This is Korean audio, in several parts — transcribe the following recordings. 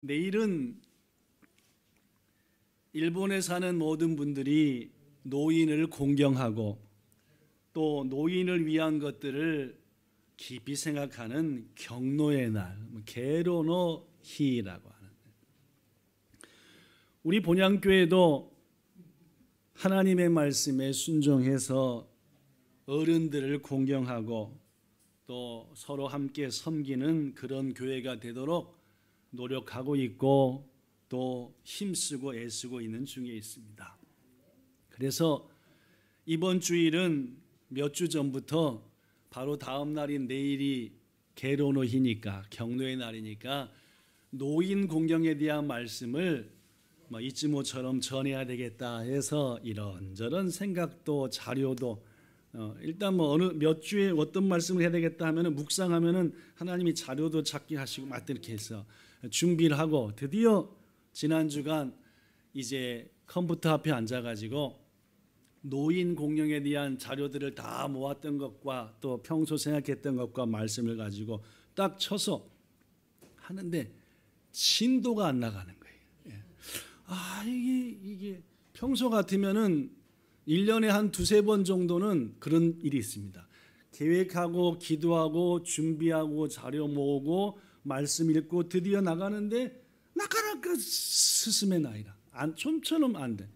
내일은 일본에 사는 모든 분들이 노인을 공경하고 또 노인을 위한 것들을 깊이 생각하는 경노의 날, 게로노 히라고 하는데, 우리 본향교회도 하나님의 말씀에 순종해서 어른들을 공경하고 또 서로 함께 섬기는 그런 교회가 되도록 노력하고 있고 또 힘쓰고 애쓰고 있는 중에 있습니다. 그래서 이번 주일은 몇 주 전부터 바로 다음 날인 내일이 게로노히니까, 경노의 날이니까 노인 공경에 대한 말씀을 이쯤모처럼 전해야 되겠다 해서 이런저런 생각도 자료도 일단 어느 몇 주에 어떤 말씀을 해야 되겠다 하면은 묵상하면은 하나님이 자료도 찾게 하시고 막 이렇게 해서 준비를 하고 드디어 지난 주간 이제 컴퓨터 앞에 앉아가지고 노인 공경에 대한 자료들을 다 모았던 것과 또 평소 생각했던 것과 말씀을 가지고 딱 쳐서 하는데 진도가 안 나가는 거예요. 이게 평소 같으면은 1년에 한 두세 번 정도는 그런 일이 있습니다. 계획하고 기도하고 준비하고 자료 모으고 말씀 읽고 드디어 나가는데 나가라까 스스메 나이라 좀처럼 안 돼.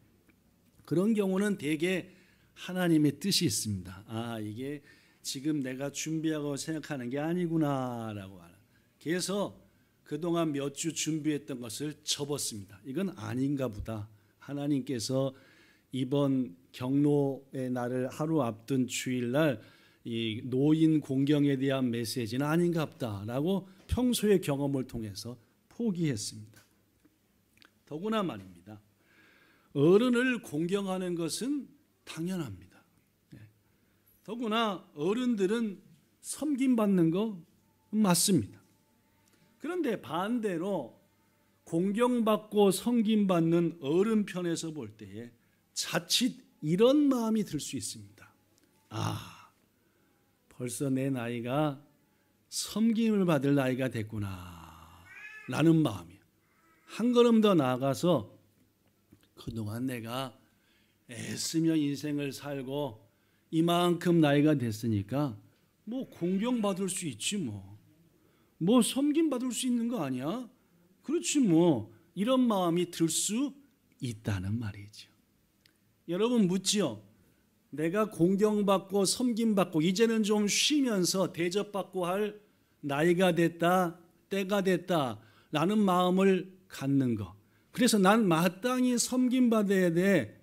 그런 경우는 대개 하나님의 뜻이 있습니다. 이게 지금 내가 준비하고 생각하는 게 아니구나라고 하는. 그래서 그동안 몇 주 준비했던 것을 접었습니다. 이건 아닌가 보다. 하나님께서 이번 경노의 날을 하루 앞둔 주일날 이 노인 공경에 대한 메시지는 아닌가 보다라고 평소의 경험을 통해서 포기했습니다. 더구나 말입니다. 어른을 공경하는 것은 당연합니다. 더구나 어른들은 섬김받는 거 맞습니다. 그런데 반대로 공경받고 섬김받는 어른 편에서 볼 때에 자칫 이런 마음이 들 수 있습니다. 벌써 내 나이가 섬김을 받을 나이가 됐구나 라는 마음이에요. 한 걸음 더 나아가서 그동안 내가 애쓰며 인생을 살고 이만큼 나이가 됐으니까 공경받을 수 있지 뭐 섬김받을 수 있는 거 아니야? 그렇지 이런 마음이 들 수 있다는 말이죠. 여러분 묻지요. 내가 공경받고 섬김받고 이제는 좀 쉬면서 대접받고 할 나이가 됐다, 때가 됐다 라는 마음을 갖는 거. 그래서 난 마땅히 섬김받아야 돼.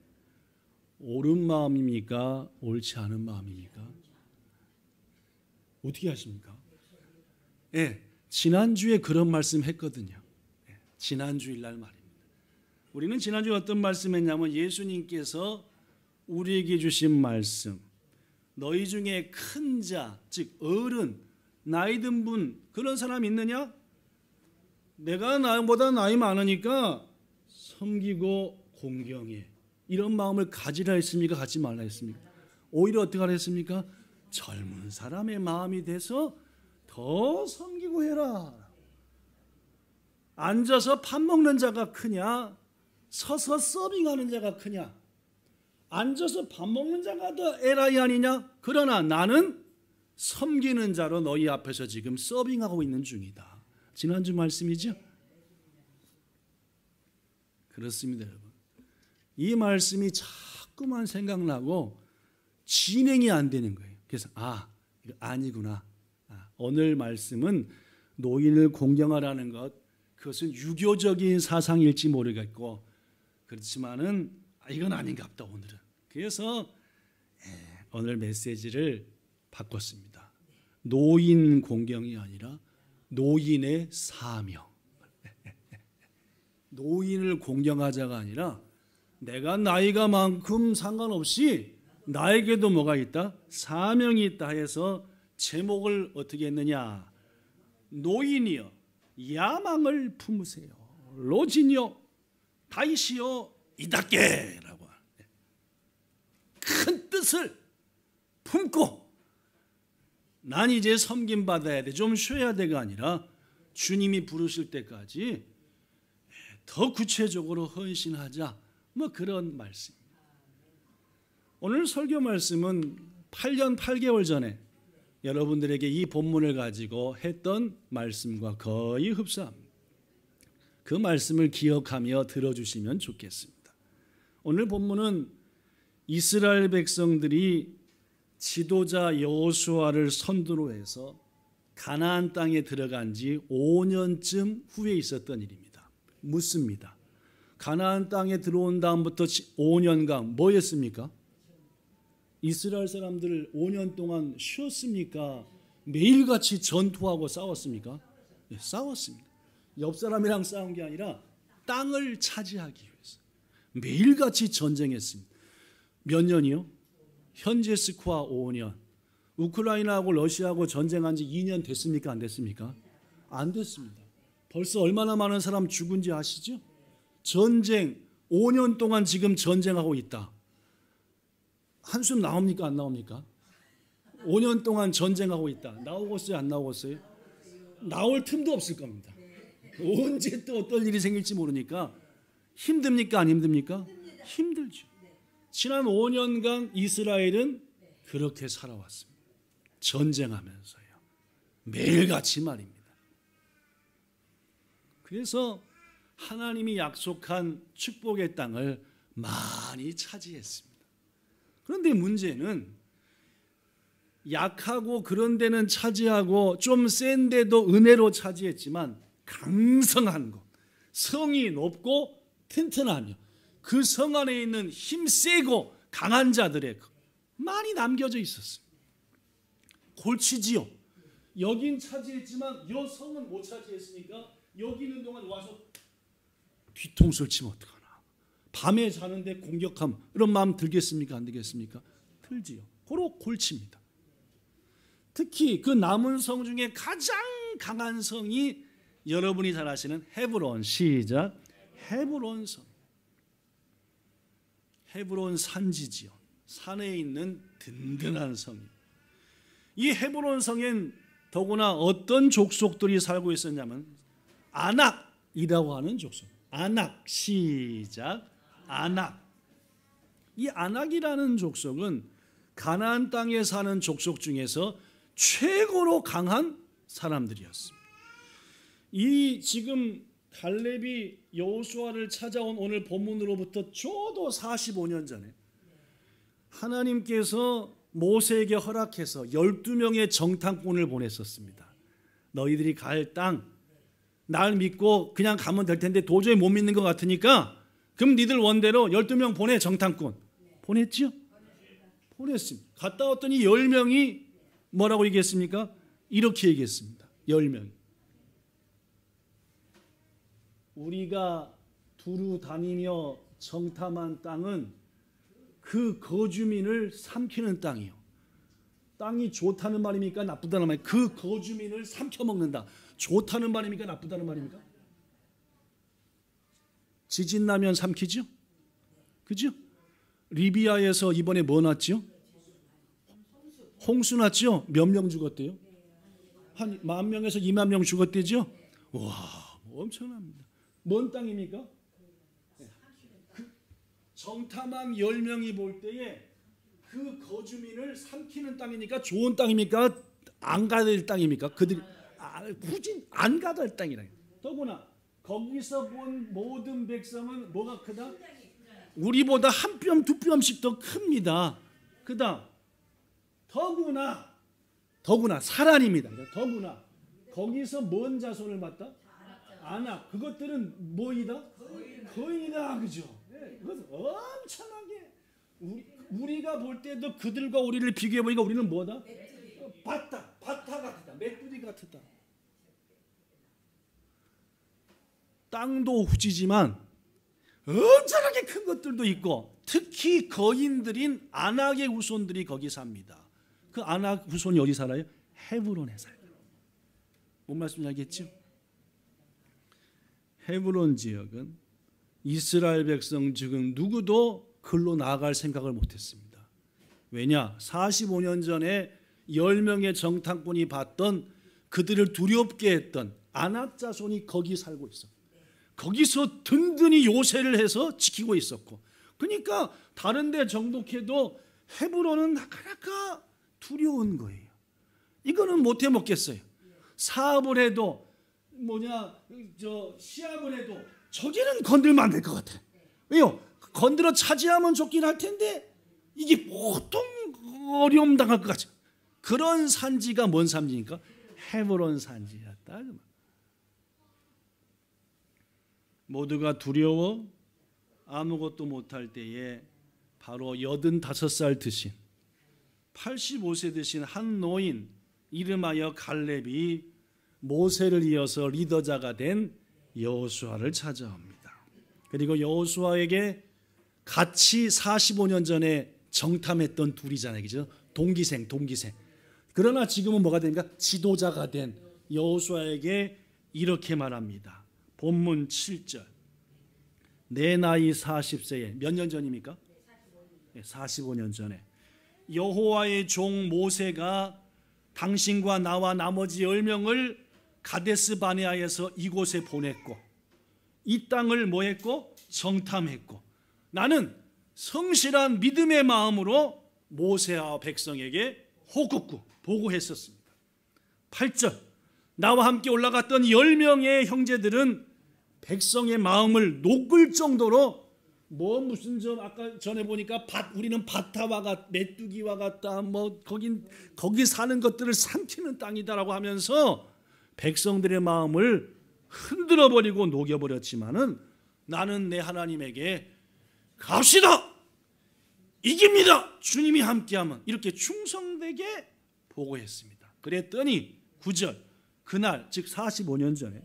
옳은 마음입니까? 옳지 않은 마음입니까? 어떻게 하십니까? 지난주에 그런 말씀 했거든요. 지난주일날 말입니다. 우리는 지난주에 어떤 말씀 했냐면 예수님께서 우리에게 주신 말씀, 너희 중에 큰 자, 즉 어른, 나이 든 분 그런 사람 있느냐? 내가 나보다 나이 많으니까 섬기고 공경해. 이런 마음을 가지라 했습니까? 갖지 말라 했습니까? 오히려 어떻게 하라 했습니까? 젊은 사람의 마음이 돼서 더 섬기고 해라. 앉아서 밥 먹는 자가 크냐? 서서 서빙하는 자가 크냐? 앉아서 밥 먹는 자가 더 에라이 아니냐? 그러나 나는 섬기는 자로 너희 앞에서 지금 서빙하고 있는 중이다. 지난주 말씀이죠? 그렇습니다, 여러분. 이 말씀이 자꾸만 생각나고 진행이 안 되는 거예요. 그래서 이거 아니구나. 오늘 말씀은 노인을 공경하라는 것, 그것은 유교적인 사상일지 모르겠고 그렇지만은 이건 아닌가 보다 오늘은. 그래서 오늘 메시지를 바꿨습니다. 노인 공경이 아니라 노인의 사명. 노인을 공경하자가 아니라 내가 나이가 만큼 상관없이 나에게도 뭐가 있다? 사명이 있다 해서 제목을 어떻게 했느냐? 노인이여 야망을 품으세요. 로진이여 다이시여 이답게라고 큰 뜻을 품고 난 이제 섬김받아야 돼, 좀 쉬어야 돼가 아니라 주님이 부르실 때까지 더 구체적으로 헌신하자. 뭐 그런 말씀. 오늘 설교 말씀은 8년 8개월 전에 여러분들에게 이 본문을 가지고 했던 말씀과 거의 흡사합니다. 그 말씀을 기억하며 들어주시면 좋겠습니다. 오늘 본문은 이스라엘 백성들이 지도자 여호수아를 선두로 해서 가나안 땅에 들어간 지 5년쯤 후에 있었던 일입니다. 묻습니다. 가나안 땅에 들어온 다음부터 5년간 뭐 했습니까? 이스라엘 사람들 5년 동안 쉬었습니까? 매일같이 전투하고 싸웠습니까? 네, 싸웠습니다. 옆 사람이랑 싸운 게 아니라 땅을 차지하기 위해서 매일같이 전쟁했습니다. 몇 년이요? 현재 스코어 5년. 우크라이나하고 러시아하고 전쟁한 지 2년 됐습니까? 안 됐습니까? 안 됐습니다. 벌써 얼마나 많은 사람 죽은지 아시죠? 전쟁 5년 동안 지금 전쟁하고 있다. 한숨 나옵니까? 안 나옵니까? 5년 동안 전쟁하고 있다. 나오겠어요? 안 나오겠어요? 나올 틈도 없을 겁니다. 언제 또 어떤 일이 생길지 모르니까 힘듭니까? 안 힘듭니까? 힘들죠. 지난 5년간 이스라엘은 그렇게 살아왔습니다. 전쟁하면서요. 매일같이 말입니다. 그래서 하나님이 약속한 축복의 땅을 많이 차지했습니다. 그런데 문제는 약하고 그런 데는 차지하고 좀 센 데도 은혜로 차지했지만 강성한 곳, 성이 높고 튼튼하며 그 성 안에 있는 힘세고 강한 자들의 많이 남겨져 있었습니다. 골치지요. 여긴 차지했지만 이 성은 못 차지했으니까 여기 있는 동안 와서 뒤통수를 치면 어떡하나. 밤에 자는데 공격하면 이런 마음 들겠습니까? 안 들겠습니까? 들지요. 고로 골치입니다. 특히 그 남은 성 중에 가장 강한 성이 여러분이 잘 아시는 헤브론. 시작. 헤브론 성. 헤브론 산지지요. 산에 있는 든든한 성입니다. 이 헤브론 성엔 더구나 어떤 족속들이 살고 있었냐면 아낙이라고 하는 족속. 아낙. 시작. 아낙. 이 아낙이라는 족속은 가나안 땅에 사는 족속 중에서 최고로 강한 사람들이었습니다. 이 지금 갈렙이 여호수아를 찾아온 오늘 본문으로부터 저도 45년 전에 하나님께서 모세에게 허락해서 12명의 정탐꾼을 보냈었습니다. 너희들이 갈 땅, 날 믿고 그냥 가면 될 텐데 도저히 못 믿는 것 같으니까 그럼 니들 원대로 12명 보내. 정탐꾼 보냈죠? 보냈습니다. 갔다 왔더니 10명이 뭐라고 얘기했습니까? 이렇게 얘기했습니다. 10명. 우리가 두루 다니며 정탐한 땅은 그 거주민을 삼키는 땅이요. 땅이 좋다는 말입니까? 나쁘다는 말입니까? 그 거주민을 삼켜먹는다. 좋다는 말입니까? 나쁘다는 말입니까? 지진 나면 삼키죠? 그죠? 리비아에서 이번에 뭐 났죠? 홍수 났죠? 몇 명 죽었대요? 한 10,000명에서 20,000명 죽었대죠? 와, 엄청납니다. 뭔 땅입니까? 그 정탐한 10명이 볼 때에 그 거주민을 삼키는 땅이니까 좋은 땅입니까? 안 가야 될 땅입니까? 그들이 굳이 안 가야 될 땅이라. 더구나 거기서 본 모든 백성은 뭐가 크다? 우리보다 한 뼘 두 뼘씩 더 큽니다. 그다음 더구나 사란입니다. 더구나 거기서 뭔 자손을 봤다? 아낙. 그것들은 뭐이다? 거인이다. 그죠? 그것은 엄청나게 우리가 볼 때도 그들과 우리를 비교해 보니까 우리는 뭐다? 바타 같다. 메뚜기 같다. 땅도 후지지만 엄청나게 큰 것들도 있고 특히 거인들인 아낙의 후손들이 거기 삽니다. 그 아낙 후손이 어디 살아요? 헤브론에 살아요. 뭔 말씀인지 알겠죠? 헤브론 지역은 이스라엘 백성 지금 누구도 글로 나아갈 생각을 못했습니다. 왜냐? 45년 전에 10명의 정탐꾼이 봤던 그들을 두렵게 했던 아낙 자손이 거기 살고 있어. 거기서 든든히 요새를 해서 지키고 있었고, 그러니까 다른 데 정복해도 헤브론은 나카나카 두려운 거예요. 이거는 못 해먹겠어요. 사업을 해도 시합을 해도 저기는 건들면 안 될 것 같아. 왜요? 건드려 차지하면 좋긴 할 텐데 이게 보통 어려움 당할 것 같죠. 그런 산지가 뭔 산지입니까? 헤브론 산지였다. 모두가 두려워 아무것도 못할 때에 바로 85살 드신 85세 드신 한 노인 이름하여 갈렙이 모세를 이어서 리더자가 된 여호수아를 찾아옵니다. 그리고 여호수아에게 같이 45년 전에 정탐했던 둘이잖아요. 그죠? 동기생. 그러나 지금은 뭐가 됩니까? 지도자가 된 여호수아에게 이렇게 말합니다. 본문 7절. 내 나이 40세에 몇 년 전입니까? 45년 전에 여호와의 종 모세가 당신과 나와 나머지 10명을 가데스 바네아에서 이곳에 보냈고 이 땅을 뭐 했고? 정탐했고 나는 성실한 믿음의 마음으로 모세와 백성에게 호국구 보고했었습니다. 8절. 나와 함께 올라갔던 10명의 형제들은 백성의 마음을 녹을 정도로 무슨 아까 전에 보니까 우리는 바타와 메뚜기와 같다, 거기 사는 것들을 삼키는 땅이다라고 하면서 백성들의 마음을 흔들어 버리고 녹여 버렸지만은 나는 내 하나님에게 갑시다, 이깁니다, 주님이 함께하면, 이렇게 충성되게 보고했습니다. 그랬더니 9절. 그날 즉 45년 전에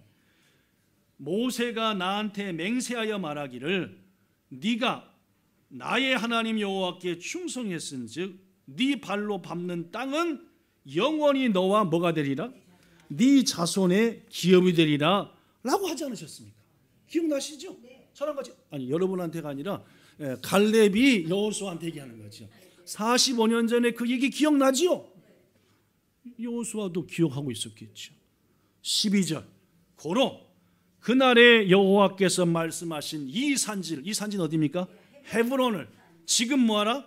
모세가 나한테 맹세하여 말하기를 네가 나의 하나님 여호와께 충성했은즉 네 발로 밟는 땅은 영원히 너와 뭐가 되리라? 네 자손의 기업이 되리라 라고 하지 않으셨습니까? 기억나시죠? 저랑 같이, 아니 여러분한테가 아니라 갈렙이 여호수아한테 얘기하는 거죠. 45년 전에 그 얘기 기억나지요? 여호수아도 기억하고 있었겠죠. 12절. 고로 그날에 여호와께서 말씀하신 이 산지는 어디입니까? 헤브론을 지금 뭐하라?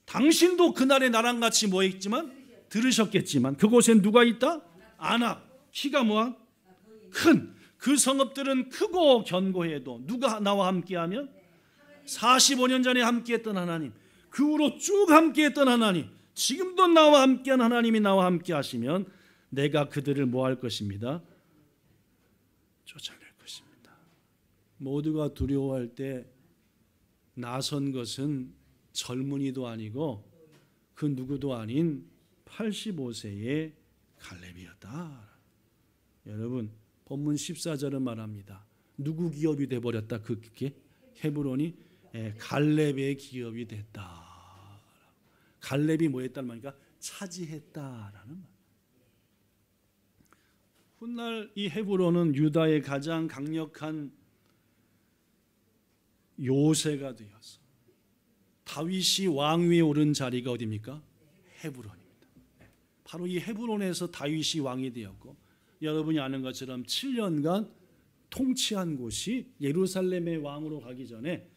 당신도 그날에 나랑 같이 모였지만 들으셨겠지만 그곳엔 누가 있다? 아낙. 키가 뭐야? 큰. 그 성읍들은 크고 견고해도 누가 나와 함께하면? 45년 전에 함께했던 하나님, 그 후로 쭉 함께했던 하나님, 지금도 나와 함께한 하나님이 나와 함께 하시면 내가 그들을 뭐 할 것입니다? 쫓아낼 것입니다. 모두가 두려워할 때 나선 것은 젊은이도 아니고 그 누구도 아닌 85세의 갈렙이었다. 여러분, 본문 14절은 말합니다. 누구 기업이 돼버렸다? 그게 헤브론이 갈렙의 기업이 됐다. 갈렙이 뭐 했다는 말이니까 차지했다라는 말. 훗날 이 헤브론은 유다의 가장 강력한 요새가 되어서 다윗이 왕위에 오른 자리가 어디입니까? 헤브론입니다. 바로 이 헤브론에서 다윗이 왕이 되었고, 여러분이 아는 것처럼 7년간 통치한 곳이 예루살렘의 왕으로 가기 전에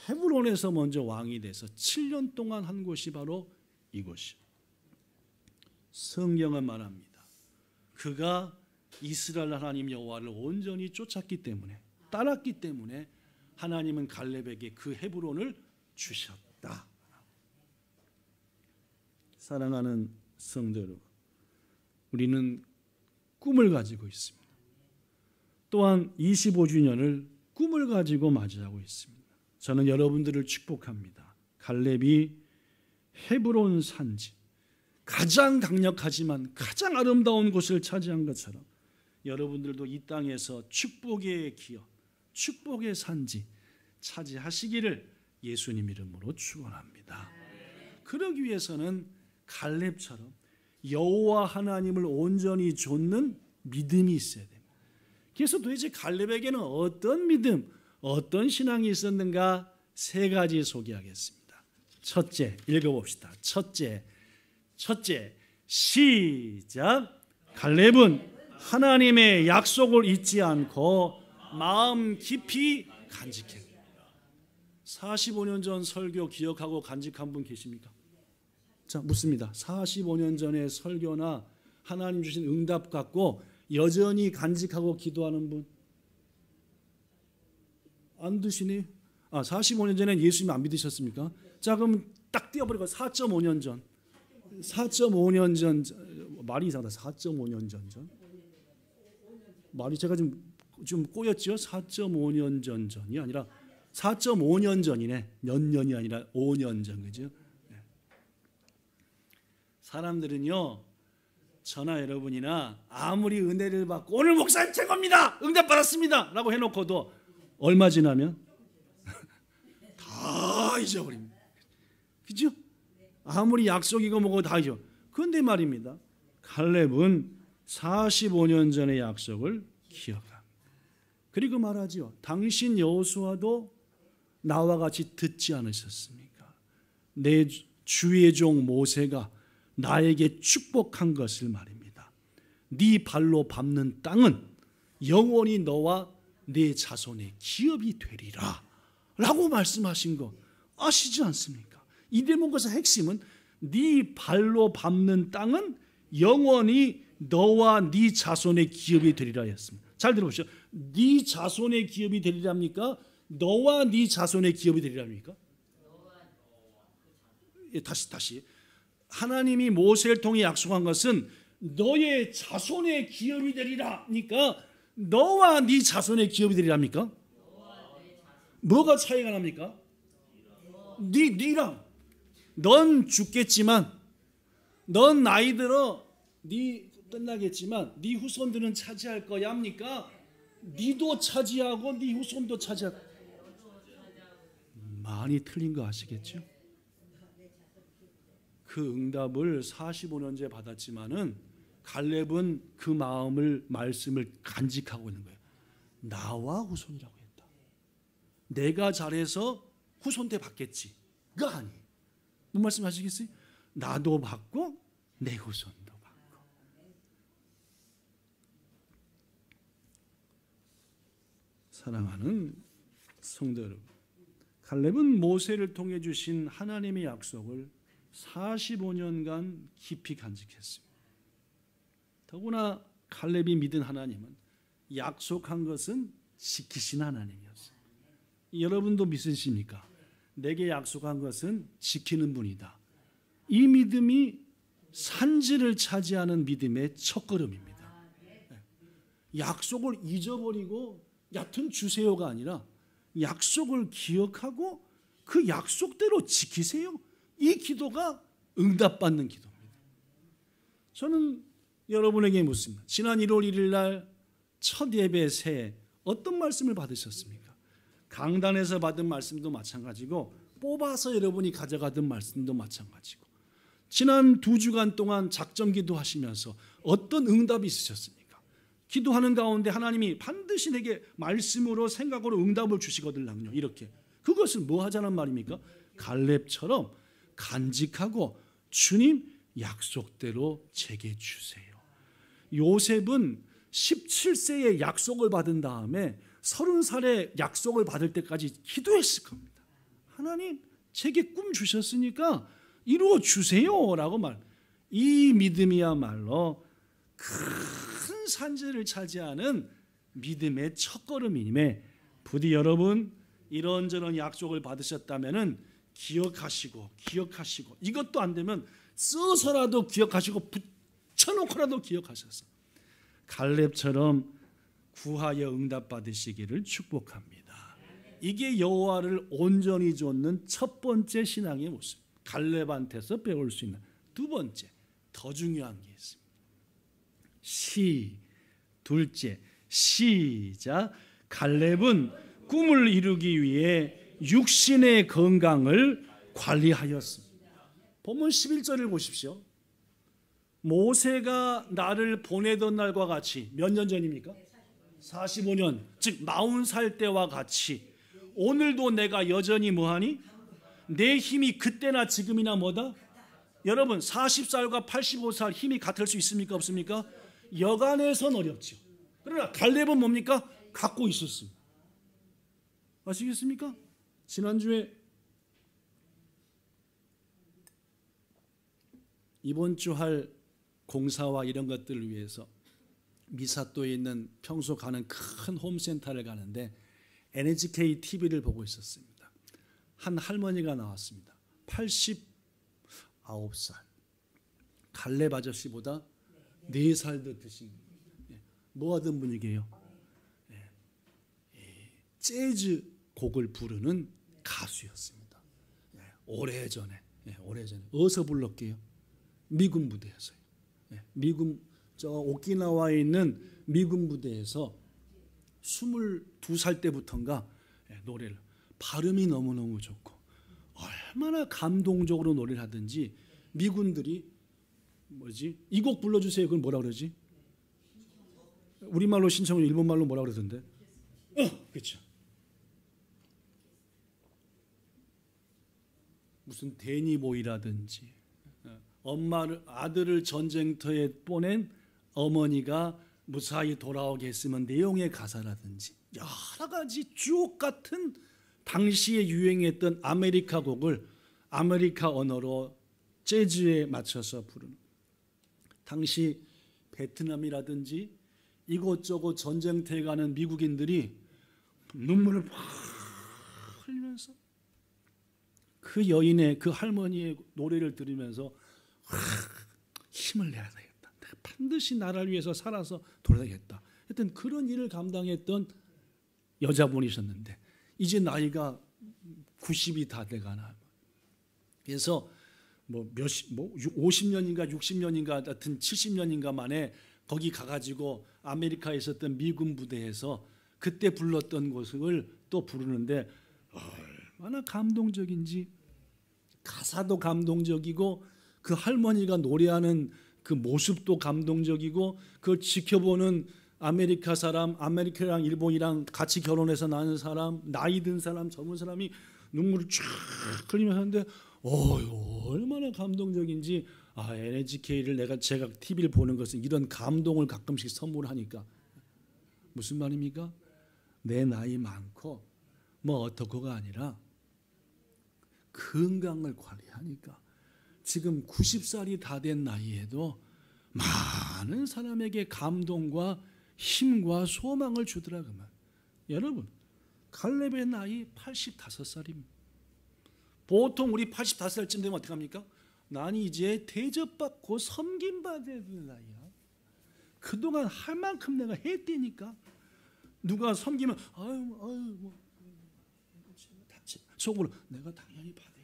헤브론에서 먼저 왕이 돼서 7년 동안 한 곳이 바로 이곳이요. 성경은 말합니다. 그가 이스라엘 하나님 여호와를 온전히 쫓았기 때문에, 따랐기 때문에 하나님은 갈렙에게 그 헤브론을 주셨다. 사랑하는 성도 여러분, 우리는 꿈을 가지고 있습니다. 또한 25주년을 꿈을 가지고 맞이하고 있습니다. 저는 여러분들을 축복합니다. 갈렙이 헤브론 산지, 가장 강력하지만 가장 아름다운 곳을 차지한 것처럼 여러분들도 이 땅에서 축복의 기업, 축복의 산지 차지하시기를 예수님 이름으로 축원합니다. 그러기 위해서는 갈렙처럼 여호와 하나님을 온전히 좇는 믿음이 있어야 됩니다. 그래서 도대체 갈렙에게는 어떤 믿음, 어떤 신앙이 있었는가? 세 가지 소개하겠습니다. 첫째, 읽어봅시다. 첫째, 시작. 갈렙은 하나님의 약속을 잊지 않고 마음 깊이 간직해. 45년 전 설교 기억하고 간직한 분 계십니까? 자, 묻습니다. 45년 전의 설교나 하나님 주신 응답 갖고 여전히 간직하고 기도하는 분? 안 드시네요. 45년 전에 예수님 안 믿으셨습니까? 자, 그럼 딱 띄워버리고 4.5년 전. 4.5년 전. 말이 이상하다. 4.5년 전. 말이 제가 좀 꼬였죠? 4.5년 전이 아니라 4.5년 전이네. 몇 년이 아니라 5년 전. 그죠? 사람들은요, 저나 여러분이나 아무리 은혜를 받고 오늘 목사님 최고입니다, 응답 받았습니다 라고 해놓고도 얼마 지나면 다 잊어버립니다. 그죠? 아무리 약속이고 뭐고 다 잊어. 그런데 말입니다, 갈렙은 45년 전의 약속을 기억합니다. 그리고 말하지요. 당신 여호수아도 나와 같이 듣지 않으셨습니까? 내 주의 종 모세가 나에게 축복한 것을 말입니다. 네 발로 밟는 땅은 영원히 너와 네 자손의 기업이 되리라 라고 말씀하신 거 아시지 않습니까? 이 대목에서 핵심은 네 발로 밟는 땅은 영원히 너와 네 자손의 기업이 되리라 했습니다. 잘 들어보시죠. 네 자손의 기업이 되리랍니까? 너와 네 자손의 기업이 되리랍니까? 다시 하나님이 모세를 통해 약속한 것은 너의 자손의 기업이 되리라니까 너와 네 자손의 기업이 되리랍니까? 뭐가 차이가 납니까? 네랑 넌 죽겠지만 넌 나이 들어 네 끝나겠지만 네 후손들은 차지할 거야 합니까? 네도 차지하고 네 후손도 차지할. 많이 틀린 거 아시겠죠? 그 응답을 45년째 받았지만은 갈렙은 그 말씀을 간직하고 있는 거예요. 나와 후손이라고 했다. 내가 잘해서 후손 때 받겠지. 그거 아니에요. 무슨 말씀 하시겠어요? 나도 받고 내 후손도 받고. 사랑하는 성도 여러분, 갈렙은 모세를 통해 주신 하나님의 약속을 45년간 깊이 간직했습니다. 더구나 갈렙이 믿은 하나님은 약속한 것은 지키신 하나님이었어요. 여러분도 믿으십니까? 내게 약속한 것은 지키는 분이다. 이 믿음이 산지를 차지하는 믿음의 첫걸음입니다. 약속을 잊어버리고 얕은 주세요가 아니라 약속을 기억하고 그 약속대로 지키세요. 이 기도가 응답받는 기도입니다. 저는 여러분에게 묻습니다. 지난 1월 1일 날 첫 예배 새해 어떤 말씀을 받으셨습니까? 강단에서 받은 말씀도 마찬가지고 뽑아서 여러분이 가져가던 말씀도 마찬가지고 지난 2주간 동안 작정 기도하시면서 어떤 응답이 있으셨습니까? 기도하는 가운데 하나님이 반드시 내게 말씀으로 생각으로 응답을 주시거든요. 이렇게 그것을 뭐 하자는 말입니까? 갈렙처럼 간직하고 주님 약속대로 제게 주세요. 요셉은 17세에 약속을 받은 다음에 30살에 약속을 받을 때까지 기도했을 겁니다. 하나님 제게 꿈 주셨으니까 이루어 주세요라고 말. 이 믿음이야말로 큰 산지를 차지하는 믿음의 첫걸음임에 부디 여러분 이런저런 약속을 받으셨다면은 기억하시고 이것도 안 되면 써서라도 기억하시고 붙여놓고라도 기억하셔서 갈렙처럼 구하여 응답받으시기를 축복합니다. 이게 여호와를 온전히 좇는 첫 번째 신앙의 모습. 갈렙한테서 배울 수 있는 두 번째 더 중요한 게 있습니다. 둘째 시작. 갈렙은 꿈을 이루기 위해 육신의 건강을 관리하였습니다. 본문 11절을 보십시오. 모세가 나를 보내던 날과 같이 몇 년 전입니까? 45년, 즉 40살 때와 같이 오늘도 내가 여전히 뭐하니? 내 힘이 그때나 지금이나 뭐다? 여러분 40살과 85살 힘이 같을 수 있습니까? 없습니까? 여간에선 어렵죠. 그러나 갈렙은 뭡니까? 갖고 있었습니다. 아시겠습니까? 지난주에 이번 주 할 공사와 이런 것들을 위해서 미사도에 있는 평소 가는 큰 홈센터를 가는데 NHK TV를 보고 있었습니다. 한 할머니가 나왔습니다. 89살. 갈렙 아저씨보다 4살 더 드신 뭐 하던 분이게요? 재즈 곡을 부르는 가수였습니다. 오래전에 어디서 불렀게요? 미군 부대에서요. 미군 저 오키나와에 있는 미군 부대에서 22살 때부터인가 노래를 발음이 너무너무 좋고 얼마나 감동적으로 노래를 하든지 미군들이 이 곡 불러주세요. 그걸 뭐라 그러지? 우리말로 신청을 일본말로 뭐라 그러던데? 그렇죠. 무슨 데니보이라든지 아들을 전쟁터에 보낸 어머니가 무사히 돌아오게 했으면 내용의 가사라든지 여러 가지 주옥 같은 당시에 유행했던 아메리카 곡을 아메리카 언어로 재즈에 맞춰서 부르는, 당시 베트남이라든지 이곳저곳 전쟁터에 가는 미국인들이 눈물을 막 흘리면서 그 여인의, 그 할머니의 노래를 들으면서 힘을 내야 되겠다. 내가 반드시 나라를 위해서 살아서 돌아야겠다. 하여튼 그런 일을 감당했던 여자분이셨는데 이제 나이가 90이 다 돼가나. 그래서 50년인가 60년인가 같은 70년인가 만에 거기 가가지고 아메리카에 있었던 미군 부대에서 그때 불렀던 것을 또 부르는데 얼마나 감동적인지, 가사도 감동적이고 그 할머니가 노래하는 그 모습도 감동적이고 그걸 지켜보는 아메리카 사람, 아메리카랑 일본이랑 같이 결혼해서 낳은 사람, 나이 든 사람, 젊은 사람이 눈물을 쫙 흘리면서 하는데 얼마나 감동적인지. NHK를 제가 TV를 보는 것은 이런 감동을 가끔씩 선물하니까 무슨 말입니까? 내 나이 많고 뭐 어떻고가 아니라 건강을 관리하니까 지금 90살이 다 된 나이에도 많은 사람에게 감동과 힘과 소망을 주더라고요. 여러분, 갈렙의 나이 85살입니다. 보통 우리 85살쯤 되면 어떻게 합니까? 난 이제 대접받고 섬김받아야 되는 나이야. 그동안 할 만큼 내가 했다니까. 누가 섬기면 속으로 내가 당연히 받아야지.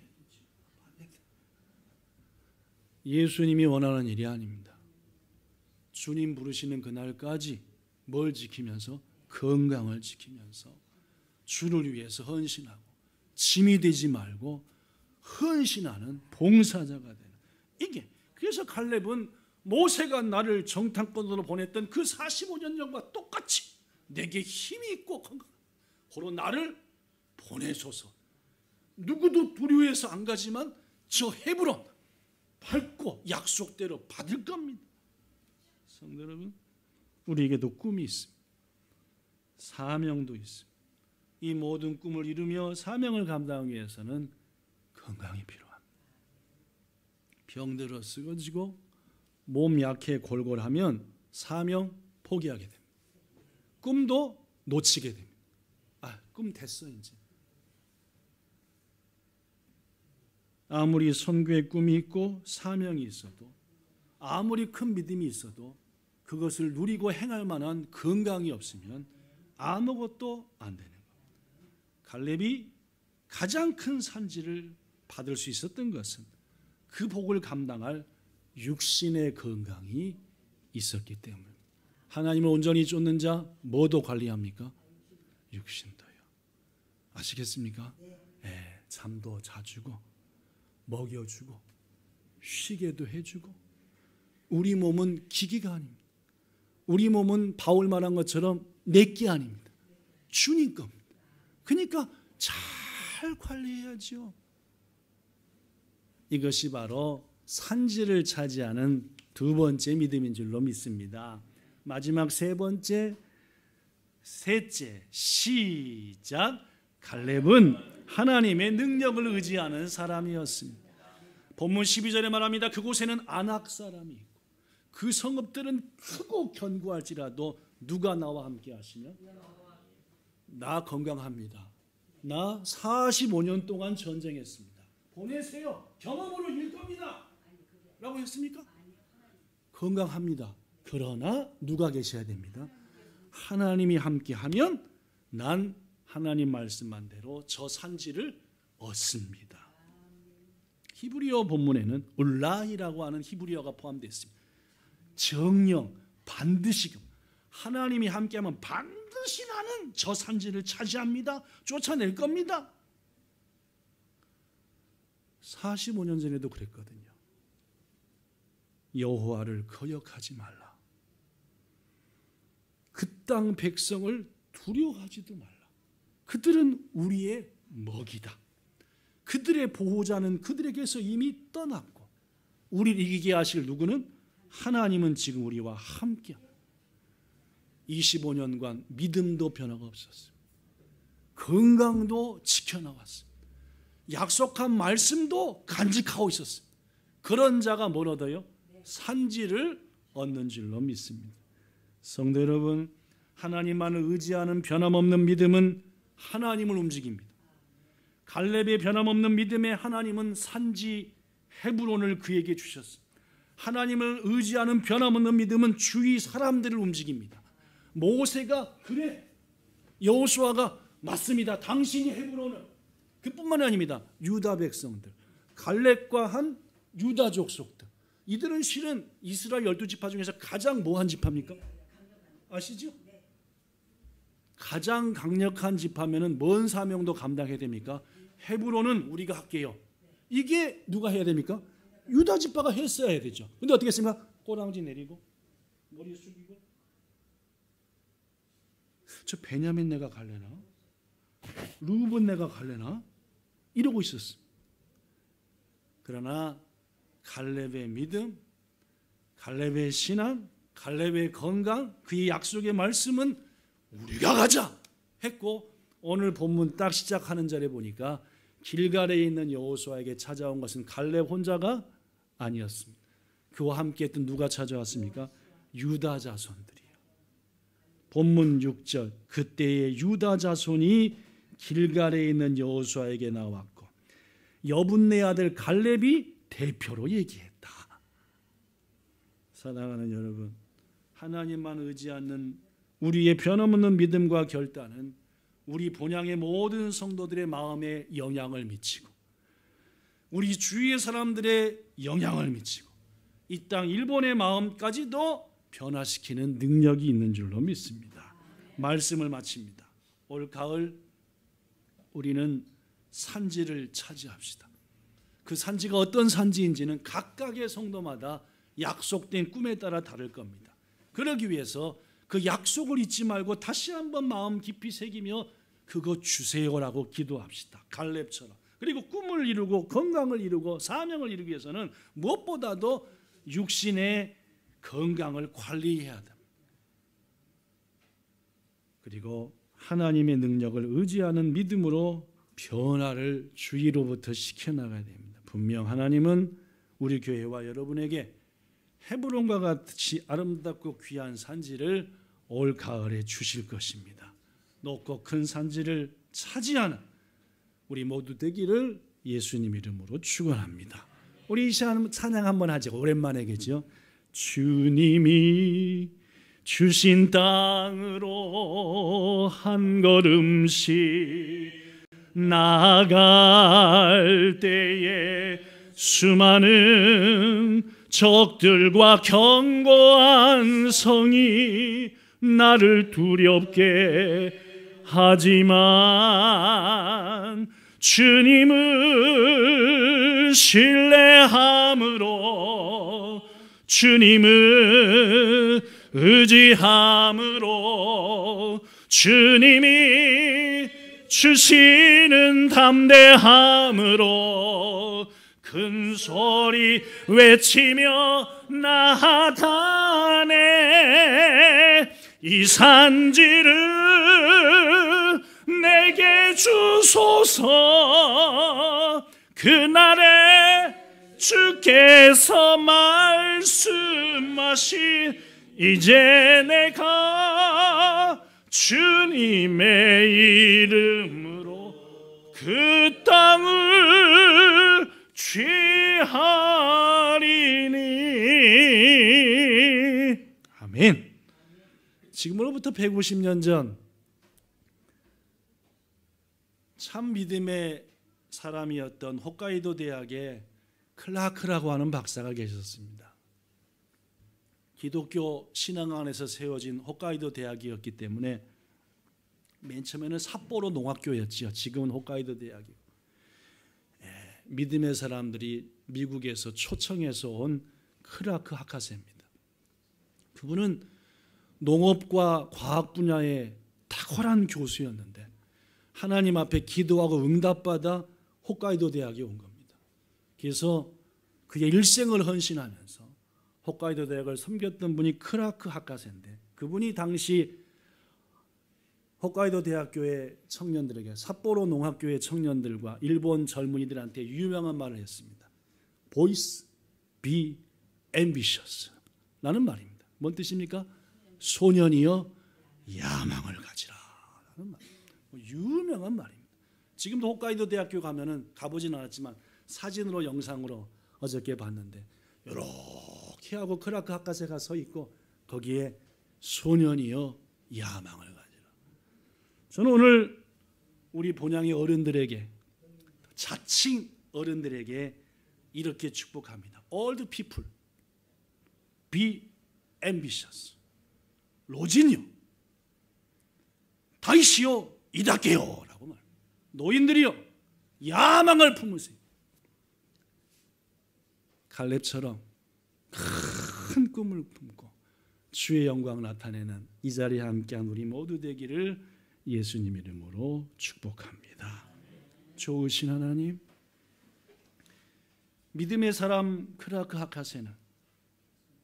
예수님이 원하는 일이 아닙니다. 주님 부르시는 그날까지 뭘 지키면서? 건강을 지키면서 주를 위해서 헌신하고 짐이 되지 말고 헌신하는 봉사자가 되는, 이게 그래서 갈렙은 모세가 나를 정탐꾼으로 보냈던 그 45년 전과 똑같이 내게 힘이 있고 건강하고 나를 보내소서. 누구도 두려워해서 안 가지만 저 헤브론 밟고 약속대로 받을 겁니다. 성도 여러분, 우리에게도 꿈이 있습니다. 사명도 있습니다. 이 모든 꿈을 이루며 사명을 감당하기 위해서는 건강이 필요합니다. 병들어 쓰러지고 몸 약해 골골하면 사명 포기하게 됩니다. 꿈도 놓치게 됩니다. 꿈 됐어 이제. 아무리 선교의 꿈이 있고 사명이 있어도, 아무리 큰 믿음이 있어도 그것을 누리고 행할 만한 건강이 없으면 아무것도 안 되는 겁니다. 갈렙이 가장 큰 산지를 받을 수 있었던 것은 그 복을 감당할 육신의 건강이 있었기 때문입니다. 하나님을 온전히 쫓는 자 뭐도 관리합니까? 육신도요. 아시겠습니까? 잠도 자주고 먹여주고 쉬게도 해주고. 우리 몸은 기기가 아닙니다. 우리 몸은 바울 말한 것처럼 내게 아닙니다. 주님 겁니다. 그러니까 잘 관리해야죠. 이것이 바로 산지를 차지하는 두 번째 믿음인 줄로 믿습니다. 마지막 세 번째, 셋째, 시작. 갈렙은 하나님의 능력을 의지하는 사람이었습니다. 본문 12절에 말합니다. 그곳에는 아낙 사람이 있고 그 성읍들은 크고 견고할지라도 누가 나와 함께 하시며? 나 건강합니다. 나 45년 동안 전쟁했습니다. 보내세요. 경험으로 일 겁니다. 라고 했습니까? 건강합니다. 그러나 누가 계셔야 됩니다. 하나님이 함께하면 난 하나님 말씀한 대로 저 산지를 얻습니다. 히브리어 본문에는 울라이라고 하는 히브리어가 포함되어 있습니다. 정령, 반드시 하나님이 함께하면 반드시 나는 저 산지를 차지합니다. 쫓아낼 겁니다. 45년 전에도 그랬거든요. 여호와를 거역하지 말라. 그 땅 백성을 두려워하지도 말라. 그들은 우리의 먹이다. 그들의 보호자는 그들에게서 이미 떠났고 우리를 이기게 하실 누구는? 하나님은 지금 우리와 함께합니다. 25년간 믿음도 변화가 없었어요. 건강도 지켜나왔어요. 약속한 말씀도 간직하고 있었어요. 그런 자가 뭘 얻어요? 산지를 얻는 줄로 믿습니다. 성도 여러분, 하나님만을 의지하는 변함없는 믿음은 하나님을 움직입니다. 갈렙의 변함없는 믿음에 하나님은 산지 헤브론을 그에게 주셨습니다. 하나님을 의지하는 변함없는 믿음은 주위 사람들을 움직입니다. 모세가 그래, 여호수아가 맞습니다. 당신이 헤브론을. 그뿐만이 아닙니다. 유다 백성들, 갈렙과 한 유다 족속들, 이들은 실은 이스라엘 12지파 중에서 가장 뭐한 지파입니까? 아시죠? 가장 강력한 지파면은 뭔 사명도 감당해야 됩니까? 헤브론은 우리가 할게요. 이게 누가 해야 됩니까? 유다 지파가 했어야 되죠. 근데 어떻게 했습니까? 꼬랑지 내리고 머리 숙이고 저 베냐민 내가 갈래나? 루본 내가 갈래나? 이러고 있었어. 그러나 갈렙의 믿음, 갈렙의 신앙, 갈렙의 건강, 그의 약속의 말씀은 우리가 가자 했고, 오늘 본문 딱 시작하는 절에 보니까 길갈에 있는 여호수아에게 찾아온 것은 갈렙 혼자가 아니었습니다. 그와 함께 했던 누가 찾아왔습니까? 유다 자손들이요. 본문 6절, 그때의 유다 자손이 길갈에 있는 여호수아에게 나왔고 여분네 아들 갈렙이 대표로 얘기했다. 사랑하는 여러분, 하나님만 의지하는 우리의 변함없는 믿음과 결단은 우리 본향의 모든 성도들의 마음에 영향을 미치고 우리 주위의 사람들의 영향을 미치고 이 땅 일본의 마음까지도 변화시키는 능력이 있는 줄로 믿습니다. 말씀을 마칩니다. 올 가을 우리는 산지를 차지합시다. 그 산지가 어떤 산지인지는 각각의 성도마다 약속된 꿈에 따라 다를 겁니다. 그러기 위해서 그 약속을 잊지 말고 다시 한번 마음 깊이 새기며 그거 주세요라고 기도합시다. 갈렙처럼. 그리고 꿈을 이루고 건강을 이루고 사명을 이루기 위해서는 무엇보다도 육신의 건강을 관리해야 합니다. 그리고 하나님의 능력을 의지하는 믿음으로 변화를 주위로부터 시켜나가야 됩니다. 분명 하나님은 우리 교회와 여러분에게 헤브론과 같이 아름답고 귀한 산지를 올 가을에 주실 것입니다. 높고 큰 산지를 차지하는 우리 모두 되기를 예수님 이름으로 축원합니다. 우리 이 시간 찬양 한번 하죠. 오랜만에겠죠. 주님이 주신 땅으로 한 걸음씩 나아갈 때에 수많은 적들과 견고한 성이 나를 두렵게 하지만 주님을 신뢰함으로 주님을 의지함으로 주님이 주시는 담대함으로 큰 소리 외치며 나아가네. 이 산지를 내게 주소서. 그날에 주께서 말씀하시 이제 내가 주님의 이름으로 그 땅을 취하리니. 아멘. 지금으로부터 150년 전 참 믿음의 사람이었던 홋카이도 대학의 클라크라고 하는 박사가 계셨습니다. 기독교 신앙 안에서 세워진 홋카이도 대학이었기 때문에 맨 처음에는 삿포로 농학교였지요. 지금은 홋카이도 대학이고, 믿음의 사람들이 미국에서 초청해서 온 클라크 학하세입니다. 그분은 농업과 과학 분야의 탁월한 교수였는데 하나님 앞에 기도하고 응답받아 홋카이도 대학에 온 겁니다. 그래서 그의 일생을 헌신하면서 홋카이도 대학을 섬겼던 분이 클라크 학하세인데, 그분이 당시 홋카이도 대학교의 청년들에게, 삿포로 농학교의 청년들과 일본 젊은이들한테 유명한 말을 했습니다. Boys, be ambitious 라는 말입니다. 뭔 뜻입니까? 소년이여 야망을 가지라 라는 말입니다. 유명한 말입니다. 지금도 홋카이도 대학교 가면은 가보진 않았지만 사진으로 영상으로 어저께 봤는데 이렇게 하고 클라크 학하세가 서 있고 거기에 소년이여 야망을 가지라. 저는 오늘 우리 본향의 어른들에게, 자칭 어른들에게 이렇게 축복합니다. All the people be ambitious. 로진이요 다이시요 이다게요 라고 말. 노인들이요 야망을 품으세요. 갈렙처럼 큰 꿈을 품고 주의 영광 나타내는 이 자리에 함께한 우리 모두 되기를 예수님 이름으로 축복합니다. 좋으신 하나님, 믿음의 사람 클라크 학하세는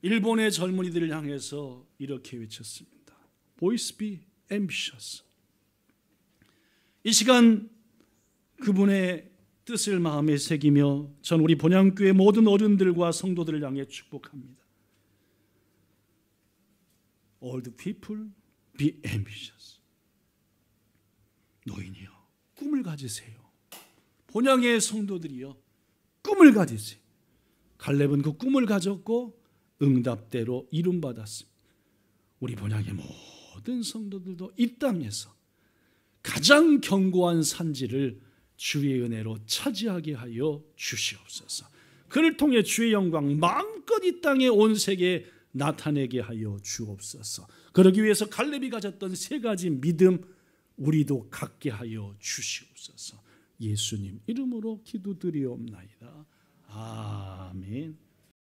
일본의 젊은이들을 향해서 이렇게 외쳤습니다. Boys be ambitious. 이 시간 그분의 뜻을 마음에 새기며 전 우리 본향교회 모든 어른들과 성도들을 향해 축복합니다. All the people be ambitious. 노인이여 꿈을 가지세요. 본향의 성도들이여 꿈을 가지세요. 갈렙은 그 꿈을 가졌고 응답대로 이름받았습니다. 우리 본향의 모든 성도들도 이 땅에서 가장 견고한 산지를 주의 은혜로 차지하게 하여 주시옵소서. 그를 통해 주의 영광 마음껏 이 땅에 온 세계에 나타내게 하여 주옵소서. 그러기 위해서 갈렙이 가졌던 세 가지 믿음 우리도 갖게 하여 주시옵소서. 예수님 이름으로 기도드리옵나이다. 아멘.